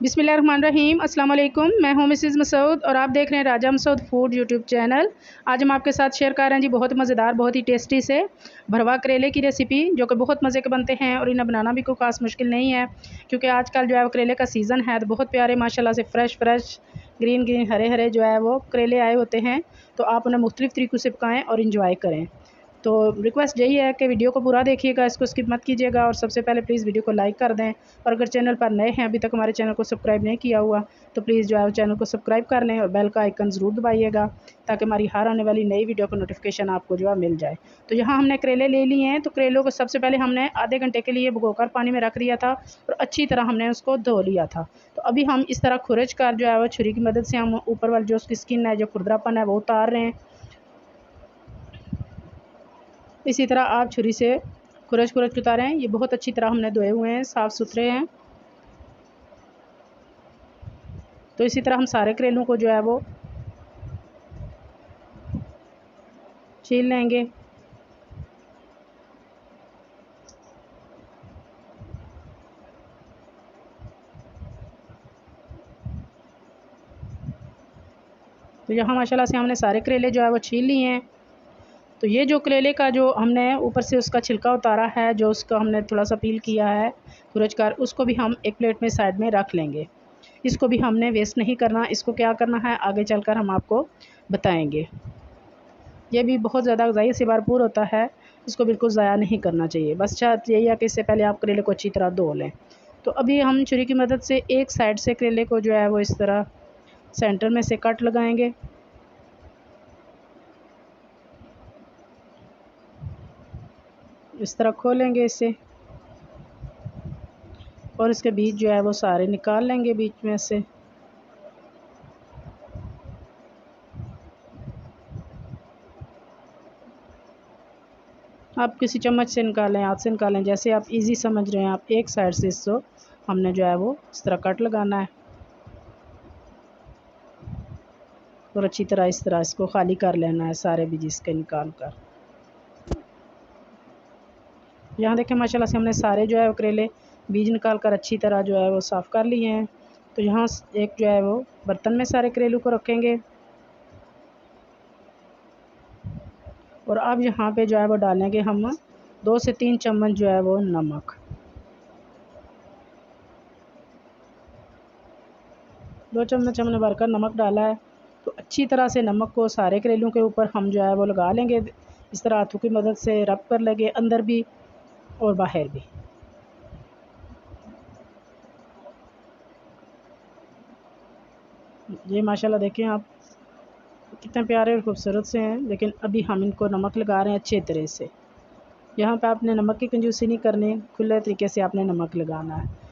बिस्मिल्लाहिर्रहमानिर्रहीम। अस्सलाम वालेकुम। मैं हूं मिसेज़ मसूद और आप देख रहे हैं राजा मसूद फूड यूट्यूब चैनल। आज हम आपके साथ शेयर कर रहे हैं जी बहुत मज़ेदार, बहुत ही टेस्टी से भरवा करेले की रेसिपी, जो कि बहुत मज़े के बनते हैं और इन्हें बनाना भी कोई ख़ास मुश्किल नहीं है, क्योंकि आजकल जो है वो करेले का सीज़न है। तो बहुत प्यारे माशाल्लाह से फ्रेश ग्रीन हरे हरे जो है वो करेले आए होते हैं। तो आप उन्हें मुख्तलिफ़ तरीक़ों से पकाएँ और इंजॉय करें। तो रिक्वेस्ट यही है कि वीडियो को पूरा देखिएगा, इसको स्किप मत कीजिएगा और सबसे पहले प्लीज़ वीडियो को लाइक कर दें। और अगर चैनल पर नए हैं, अभी तक हमारे चैनल को सब्सक्राइब नहीं किया हुआ, तो प्लीज़ जो है चैनल को सब्सक्राइब कर लें और बेल का आइकन ज़रूर दबाइएगा, ताकि हमारी हर आने वाली नई वीडियो का नोटिफिकेशन आपको जो है मिल जाए। तो यहाँ हमने करेले ले लिए हैं। तो करेलों को सबसे पहले हमने आधे घंटे के लिए भिगोकर पानी में रख दिया था और अच्छी तरह हमने उसको धो लिया था। तो अभी हम इस तरह खुरच कर जो है वो छुरी की मदद से हम ऊपर वाली जो उसकी स्किन है, जो खुरदरापन है, वो उतार रहे हैं। इसी तरह आप छुरी से खुरच उतारें। ये बहुत अच्छी तरह हमने धोए हुए हैं, साफ़ सुथरे हैं। तो इसी तरह हम सारे करेलों को जो है वो छील लेंगे। तो यहाँ माशाल्लाह से हमने सारे करेले जो है वो छील लिए हैं। तो ये जो करेले का जो हमने ऊपर से उसका छिलका उतारा है, जो उसका हमने थोड़ा सा पील किया है खुरच कर, उसको भी हम एक प्लेट में साइड में रख लेंगे। इसको भी हमने वेस्ट नहीं करना। इसको क्या करना है आगे चलकर हम आपको बताएंगे। ये भी बहुत ज़्यादा ग़िज़ाई से भरपूर होता है, इसको बिल्कुल ज़ाया नहीं करना चाहिए। बस शर्त यही है कि इससे पहले आप करेले को अच्छी तरह धो लें। तो अभी हम छुरी की मदद से एक साइड से करेले को जो है वो इस तरह सेंटर में से कट लगाएंगे। इस तरह खोलेंगे इसे और इसके बीज जो है वो सारे निकाल लेंगे बीच में से। आप किसी चम्मच से निकालें, हाथ से निकालें, जैसे आप इजी समझ रहे हैं। आप एक साइड से इसको हमने जो है वो इस तरह कट लगाना है और अच्छी तरह इस तरह इसको खाली कर लेना है सारे बीज इसके निकाल कर। यहाँ देखें माशाल्लाह से हमने सारे जो है वो करेले बीज निकाल कर अच्छी तरह जो है वो साफ़ कर लिए हैं। तो यहाँ एक जो है वो बर्तन में सारे करेलों को रखेंगे और अब यहाँ पे जो है वो डालेंगे हम 2 से 3 चम्मच जो है वो नमक। 2 चम्मच हमने भरकर नमक डाला है। तो अच्छी तरह से नमक को सारे करेलों के ऊपर हम जो है वो लगा लेंगे। इस तरह हाथों की मदद से रब कर लेंगे, अंदर भी और बाहर भी। ये माशाल्लाह देखें आप कितने प्यारे और खूबसूरत से हैं। लेकिन अभी हम इनको नमक लगा रहे हैं अच्छे तरह से। यहाँ पे आपने नमक की कंजूसी नहीं करनी, खुले तरीके से आपने नमक लगाना है।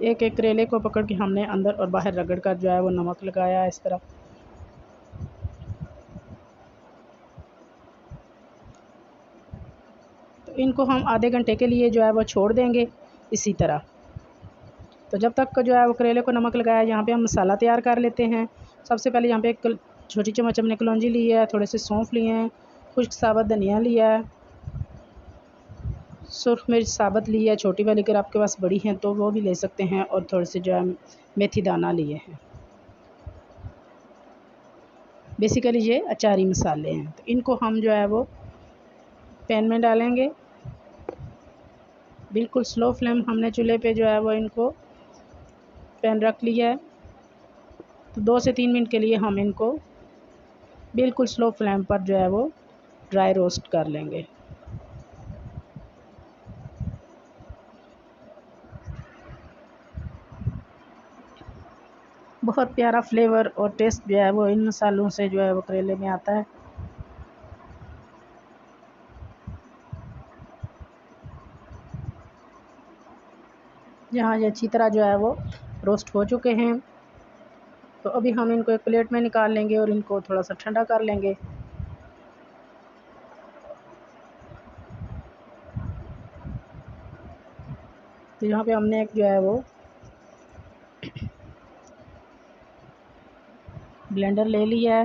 एक एक करेले को पकड़ के हमने अंदर और बाहर रगड़ कर जो है वो नमक लगाया है इस तरह। तो इनको हम आधे घंटे के लिए जो है वो छोड़ देंगे इसी तरह। तो जब तक जो है वो करेले को नमक लगाया, यहाँ पे हम मसाला तैयार कर लेते हैं। सबसे पहले यहाँ पे एक छोटी चम्मच हमने कलौंजी ली है, थोड़े से सौंफ लिए हैं, खुश्क साबुत धनिया लिया है, सुर्ख मिर्च साबुत ली है छोटी वाली, अगर आपके पास बड़ी हैं तो वो भी ले सकते हैं, और थोड़े से जो है मेथी दाना लिए हैं। बेसिकली ये अचारी मसाले हैं। तो इनको हम जो है वो पैन में डालेंगे। बिल्कुल स्लो फ्लेम हमने चूल्हे पे जो है वो इनको पैन रख लिया है। तो 2 से 3 मिनट के लिए हम इनको बिल्कुल स्लो फ्लेम पर जो है वो ड्राई रोस्ट कर लेंगे। बहुत प्यारा फ्लेवर और टेस्ट जो है वो इन मसालों से जो है वो करेले में आता है। यहाँ ये अच्छी तरह जो है वो रोस्ट हो चुके हैं। तो अभी हम इनको एक प्लेट में निकाल लेंगे और इनको थोड़ा सा ठंडा कर लेंगे। तो यहाँ पे हमने एक जो है वो ब्लेंडर ले लिया है।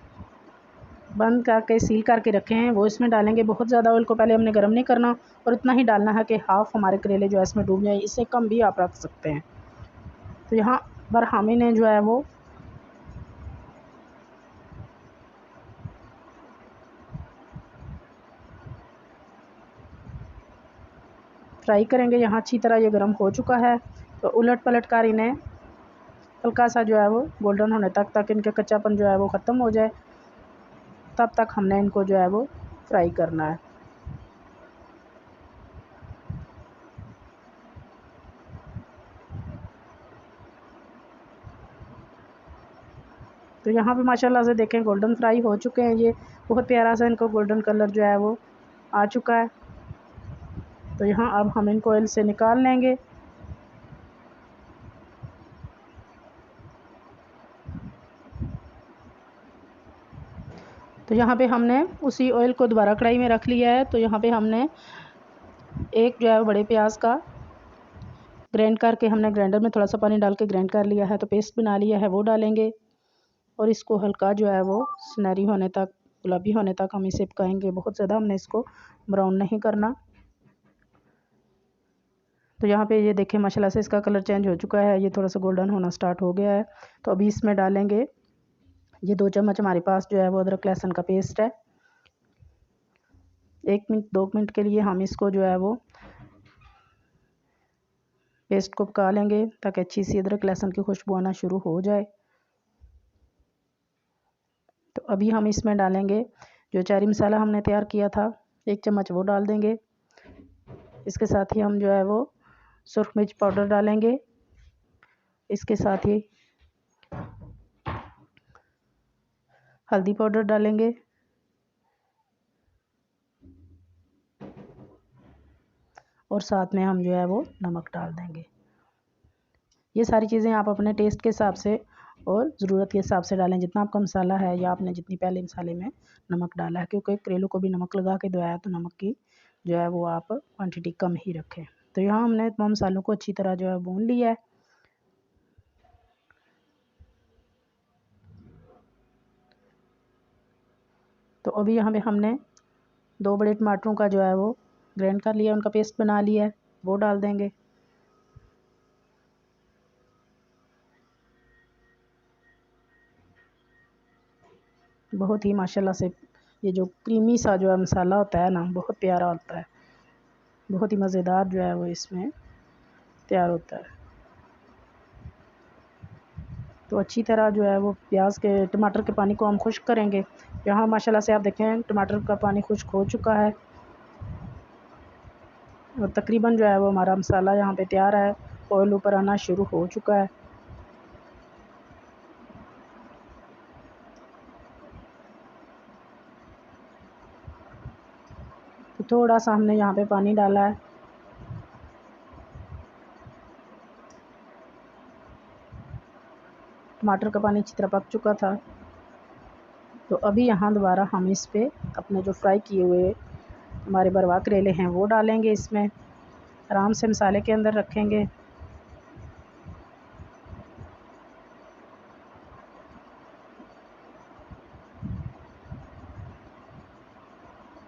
बंद करके सील करके रखे हैं वो इसमें डालेंगे। बहुत ज़्यादा ऑयल को पहले हमने गर्म नहीं करना और इतना ही डालना है कि हाफ़ हमारे करेले जो है इसमें डूब जाए, इससे कम भी आप रख सकते हैं। तो यहाँ पर हामी ने जो है वो फ्राई करेंगे। यहाँ अच्छी तरह ये गर्म हो चुका है, तो उलट पलट कर इन्हें हल्का सा जो है वो गोल्डन होने तक इनका कच्चापन जो है वो ख़त्म हो जाए, तब तक हमने इनको जो है वो फ्राई करना है। तो यहाँ पे माशाल्लाह से देखें गोल्डन फ्राई हो चुके हैं, ये बहुत प्यारा सा इनको गोल्डन कलर जो है वो आ चुका है। तो यहाँ अब हम इनको ऑयल से निकाल लेंगे। तो यहाँ पे हमने उसी ऑयल को दोबारा कढ़ाई में रख लिया है। तो यहाँ पे हमने एक जो है बड़े प्याज का ग्राइंड करके हमने ग्राइंडर में थोड़ा सा पानी डाल के ग्राइंड कर लिया है, तो पेस्ट बना लिया है, वो डालेंगे और इसको हल्का जो है वो सुनहरी होने तक, गुलाबी होने तक हम इसे पकाएंगे। बहुत ज़्यादा हमने इसको ब्राउन नहीं करना। तो यहाँ पे ये देखें माशाल्लाह से इसका कलर चेंज हो चुका है, ये थोड़ा सा गोल्डन होना स्टार्ट हो गया है। तो अभी इसमें डालेंगे ये 2 चम्मच हमारे पास जो है वो अदरक लहसुन का पेस्ट है। 1 मिनट 2 मिनट के लिए हम इसको जो है वो पेस्ट को पका लेंगे ताकि अच्छी सी अदरक लहसुन की खुशबू आना शुरू हो जाए। तो अभी हम इसमें डालेंगे जो चारी मसाला हमने तैयार किया था, 1 चम्मच वो डाल देंगे। इसके साथ ही हम जो है वो सुरख मिर्च पाउडर डालेंगे। इसके साथ ही हल्दी पाउडर डालेंगे और साथ में हम जो है वो नमक डाल देंगे। ये सारी चीज़ें आप अपने टेस्ट के हिसाब से और ज़रूरत के हिसाब से डालें, जितना आपका मसाला है या आपने जितनी पहले मसाले में नमक डाला है, क्योंकि करेलों को भी नमक लगा के धोया है, तो नमक की जो है वो आप क्वांटिटी कम ही रखें। तो यहाँ हमने तमाम मसालों को अच्छी तरह जो है भून लिया है। तो अभी यहाँ पे हमने 2 बड़े टमाटरों का जो है वो ग्राइंड कर लिया, उनका पेस्ट बना लिया है, वो डाल देंगे। बहुत ही माशाल्लाह से ये जो क्रीमी सा जो है मसाला होता है ना, बहुत प्यारा होता है, बहुत ही मज़ेदार जो है वो इसमें तैयार होता है। तो अच्छी तरह जो है वो प्याज के टमाटर के पानी को हम खुश्क करेंगे। यहाँ माशाल्लाह से आप देखें टमाटर का पानी खुश्क हो चुका है और तकरीबन जो है वो हमारा मसाला यहाँ पे तैयार है, ऑयल ऊपर आना शुरू हो चुका है। तो थोड़ा सा हमने यहाँ पे पानी डाला है। टमाटर का पानी अच्छी तरह पक चुका था। तो अभी यहाँ दोबारा हम इस पे अपने जो फ्राई किए हुए हमारे भरवा करेले हैं वो डालेंगे, इसमें आराम से मसाले के अंदर रखेंगे।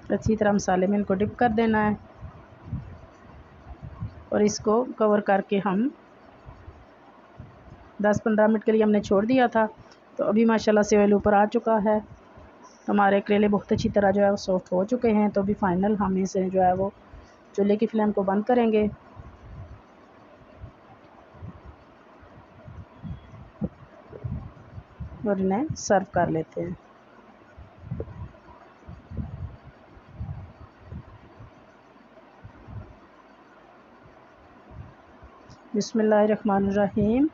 अच्छी तरह मसाले में इनको डिप कर देना है और इसको कवर करके हम 10-15 मिनट के लिए हमने छोड़ दिया था। तो अभी माशाल्लाह से ऑयल ऊपर आ चुका है, हमारे करेले बहुत अच्छी तरह जो है वो सॉफ्ट हो चुके हैं। तो अभी फाइनल हम इसे जो है वो चूल्हे की फ्लेम को बंद करेंगे और इन्हें सर्व कर लेते हैं। बिस्मिल्लाहिर्रहमानिर्रहीम।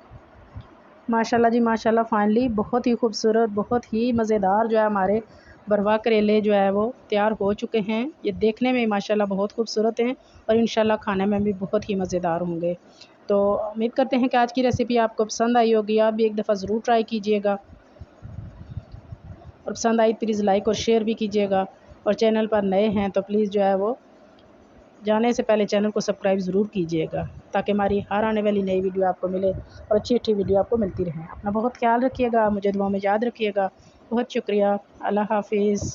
माशाल्लाह जी माशाल्लाह, फाइनली बहुत ही खूबसूरत, बहुत ही मज़ेदार जो है हमारे भरवा करेले जो है वो तैयार हो चुके हैं। ये देखने में माशाल्लाह बहुत खूबसूरत हैं और इंशाल्लाह खाने में भी बहुत ही मज़ेदार होंगे। तो उम्मीद करते हैं कि आज की रेसिपी आपको पसंद आई होगी। आप भी एक दफ़ा ज़रूर ट्राई कीजिएगा और पसंद आई प्लीज़ लाइक और शेयर भी कीजिएगा। और चैनल पर नए हैं तो प्लीज़ जो है वो जाने से पहले चैनल को सब्सक्राइब ज़रूर कीजिएगा, ताकि हमारी हर आने वाली नई वीडियो आपको मिले और अच्छी अच्छी वीडियो आपको मिलती रहें। अपना बहुत ख्याल रखिएगा, मुझे दुआ में याद रखिएगा। बहुत शुक्रिया। अल्लाह हाफिज़।